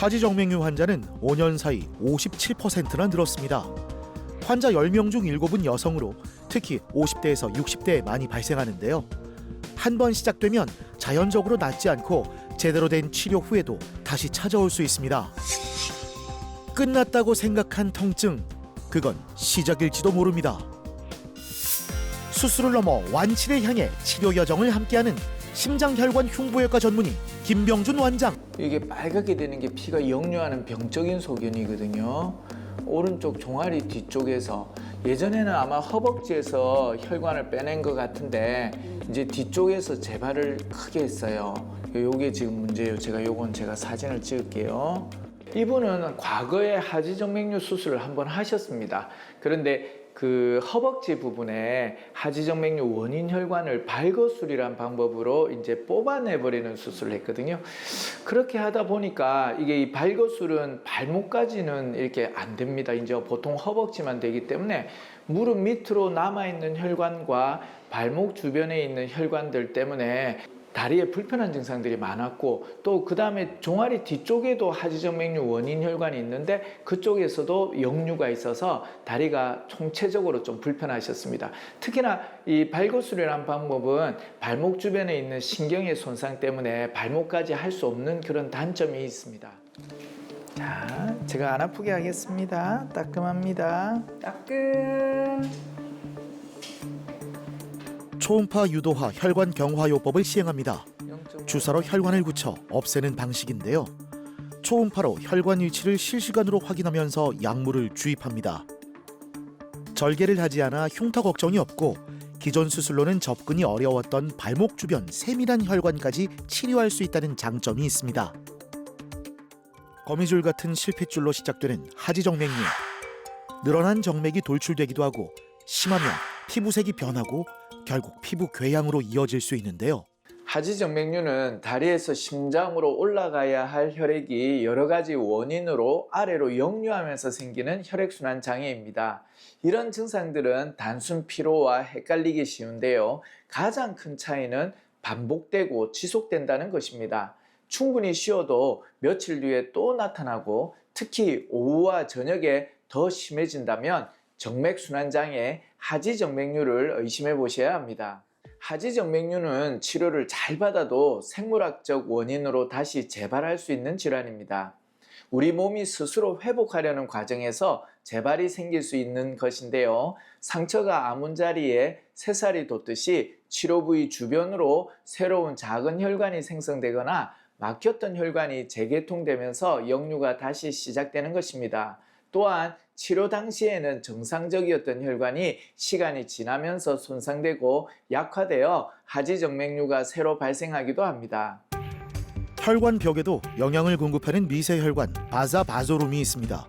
하지정맥류 환자는 5년 사이 57%나 늘었습니다. 환자 10명 중 7은 여성으로 특히 50대에서 60대에 많이 발생하는데요. 한 번 시작되면 자연적으로 낫지 않고 제대로 된 치료 후에도 다시 찾아올 수 있습니다. 끝났다고 생각한 통증, 그건 시작일지도 모릅니다. 수술을 넘어 완치를 향해 치료 여정을 함께하는 심장혈관 흉부외과 전문의 김병준 원장. 이게 빨갛게 되는 게 피가 역류하는 병적인 소견이거든요. 오른쪽 종아리 뒤쪽에서 예전에는 아마 허벅지에서 혈관을 빼낸 것 같은데 이제 뒤쪽에서 재발을 크게 했어요. 요게 지금 문제예요. 제가 사진을 찍을게요. 이분은 과거에 하지정맥류 수술을 한번 하셨습니다. 그런데 그 허벅지 부분에 하지정맥류 원인 혈관을 발거술이란 방법으로 이제 뽑아내버리는 수술을 했거든요. 그렇게 하다 보니까 이게 이 발거술은 발목까지는 이렇게 안 됩니다. 이제 보통 허벅지만 되기 때문에 무릎 밑으로 남아있는 혈관과 발목 주변에 있는 혈관들 때문에 다리에 불편한 증상들이 많았고 또 그 다음에 종아리 뒤쪽에도 하지정맥류 원인 혈관이 있는데 그쪽에서도 역류가 있어서 다리가 총체적으로 좀 불편하셨습니다. 특히나 이 발거술이라는 방법은 발목 주변에 있는 신경의 손상 때문에 발목까지 할 수 없는 그런 단점이 있습니다. 자, 제가 안 아프게 하겠습니다. 따끔합니다. 따끔. 초음파 유도화 혈관 경화요법을 시행합니다. 주사로 혈관을 굳혀 없애는 방식인데요. 초음파로 혈관 위치를 실시간으로 확인하면서 약물을 주입합니다. 절개를 하지 않아 흉터 걱정이 없고 기존 수술로는 접근이 어려웠던 발목 주변 세밀한 혈관까지 치료할 수 있다는 장점이 있습니다. 거미줄 같은 실핏줄로 시작되는 하지정맥류. 늘어난 정맥이 돌출되기도 하고 심하면 피부색이 변하고 결국 피부 궤양으로 이어질 수 있는데요. 하지정맥류는 다리에서 심장으로 올라가야 할 혈액이 여러 가지 원인으로 아래로 역류하면서 생기는 혈액순환 장애입니다. 이런 증상들은 단순 피로와 헷갈리기 쉬운데요. 가장 큰 차이는 반복되고 지속된다는 것입니다. 충분히 쉬어도 며칠 뒤에 또 나타나고 특히 오후와 저녁에 더 심해진다면 정맥순환장애, 하지정맥류를 의심해 보셔야 합니다. 하지정맥류는 치료를 잘 받아도 생물학적 원인으로 다시 재발할 수 있는 질환입니다. 우리 몸이 스스로 회복하려는 과정에서 재발이 생길 수 있는 것인데요. 상처가 아문 자리에 새살이 돋듯이 치료 부위 주변으로 새로운 작은 혈관이 생성되거나 막혔던 혈관이 재개통되면서 역류가 다시 시작되는 것입니다. 또한 치료 당시에는 정상적이었던 혈관이 시간이 지나면서 손상되고 약화되어 하지정맥류가 새로 발생하기도 합니다. 혈관 벽에도 영양을 공급하는 미세혈관 바사바조룸이 있습니다.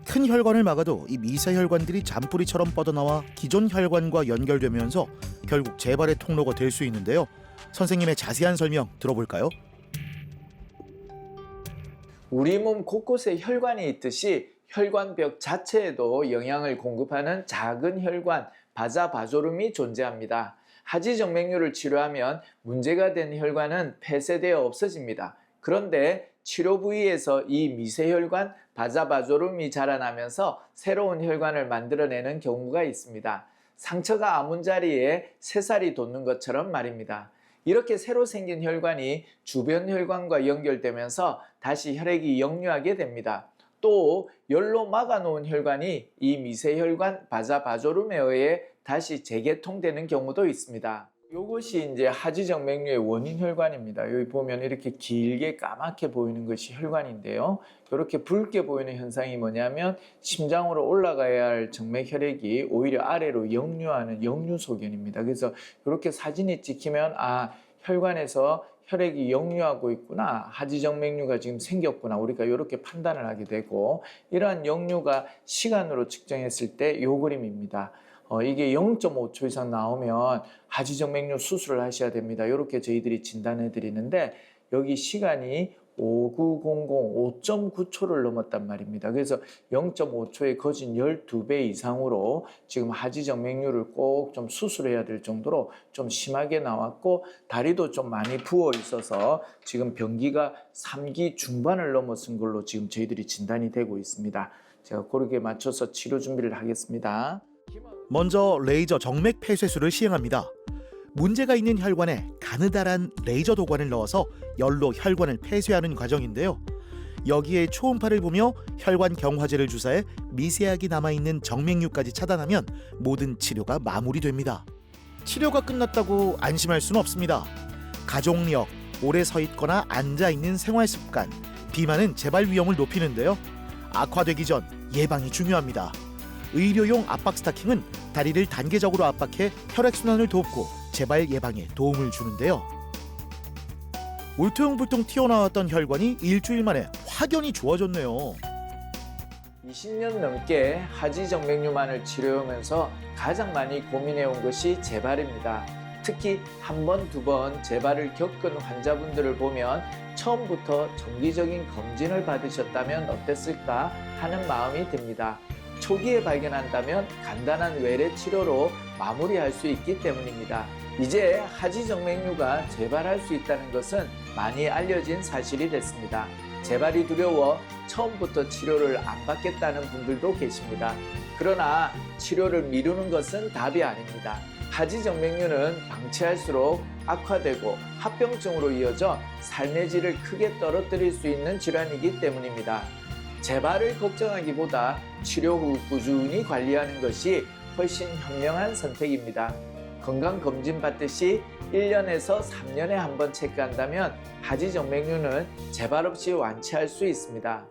큰 혈관을 막아도 이 미세혈관들이 잔뿌리처럼 뻗어나와 기존 혈관과 연결되면서 결국 재발의 통로가 될 수 있는데요. 선생님의 자세한 설명 들어볼까요? 우리 몸 곳곳에 혈관이 있듯이 혈관벽 자체에도 영양을 공급하는 작은 혈관 바사바조룸이 존재합니다. 하지정맥류를 치료하면 문제가 된 혈관은 폐쇄되어 없어집니다. 그런데 치료 부위에서 이 미세혈관 바사바조룸이 자라나면서 새로운 혈관을 만들어내는 경우가 있습니다. 상처가 아문 자리에 새살이 돋는 것처럼 말입니다. 이렇게 새로 생긴 혈관이 주변 혈관과 연결되면서 다시 혈액이 역류하게 됩니다. 또 열로 막아놓은 혈관이 이 미세혈관 바사바조룸에 의해 다시 재개통되는 경우도 있습니다. 이것이 이제 하지정맥류의 원인 혈관입니다. 여기 보면 이렇게 길게 까맣게 보이는 것이 혈관인데요. 이렇게 붉게 보이는 현상이 뭐냐면 심장으로 올라가야 할 정맥 혈액이 오히려 아래로 역류하는 역류소견입니다. 그래서 이렇게 사진이 찍히면 아, 혈관에서 혈액이 역류하고 있구나, 하지정맥류가 지금 생겼구나, 우리가 이렇게 판단을 하게 되고, 이러한 역류가 시간으로 측정했을 때 이 그림입니다. 이게 0.5초 이상 나오면 하지정맥류 수술을 하셔야 됩니다. 이렇게 저희들이 진단해 드리는데 여기 시간이 5900 5.9초를 넘었단 말입니다. 그래서 0.5초의 거진 12배 이상으로 지금 하지정맥류를 꼭 좀 수술해야 될 정도로 좀 심하게 나왔고 다리도 좀 많이 부어 있어서 지금 병기가 3기 중반을 넘어선 걸로 지금 저희들이 진단이 되고 있습니다. 제가 그렇게 맞춰서 치료 준비를 하겠습니다. 먼저 레이저 정맥 폐쇄술을 시행합니다. 문제가 있는 혈관에 가느다란 레이저 도관을 넣어서 열로 혈관을 폐쇄하는 과정인데요. 여기에 초음파를 보며 혈관 경화제를 주사해 미세하게 남아있는 정맥류까지 차단하면 모든 치료가 마무리됩니다. 치료가 끝났다고 안심할 수는 없습니다. 가족력, 오래 서 있거나 앉아 있는 생활 습관, 비만은 재발 위험을 높이는데요. 악화되기 전 예방이 중요합니다. 의료용 압박 스타킹은 다리를 단계적으로 압박해 혈액순환을 돕고 재발 예방에 도움을 주는데요. 울퉁불퉁 튀어나왔던 혈관이 일주일 만에 확연히 좋아졌네요. 20년 넘게 하지정맥류만을 치료하면서 가장 많이 고민해온 것이 재발입니다. 특히 한 번, 두 번 재발을 겪은 환자분들을 보면 처음부터 정기적인 검진을 받으셨다면 어땠을까 하는 마음이 듭니다. 초기에 발견한다면 간단한 외래 치료로 마무리할 수 있기 때문입니다. 이제 하지정맥류가 재발할 수 있다는 것은 많이 알려진 사실이 됐습니다. 재발이 두려워 처음부터 치료를 안 받겠다는 분들도 계십니다. 그러나 치료를 미루는 것은 답이 아닙니다. 하지정맥류는 방치할수록 악화되고 합병증으로 이어져 삶의 질을 크게 떨어뜨릴 수 있는 질환이기 때문입니다. 재발을 걱정하기보다 치료 후 꾸준히 관리하는 것이 훨씬 현명한 선택입니다. 건강검진 받듯이 1년에서 3년에 한 번 체크한다면 하지정맥류는 재발 없이 완치할 수 있습니다.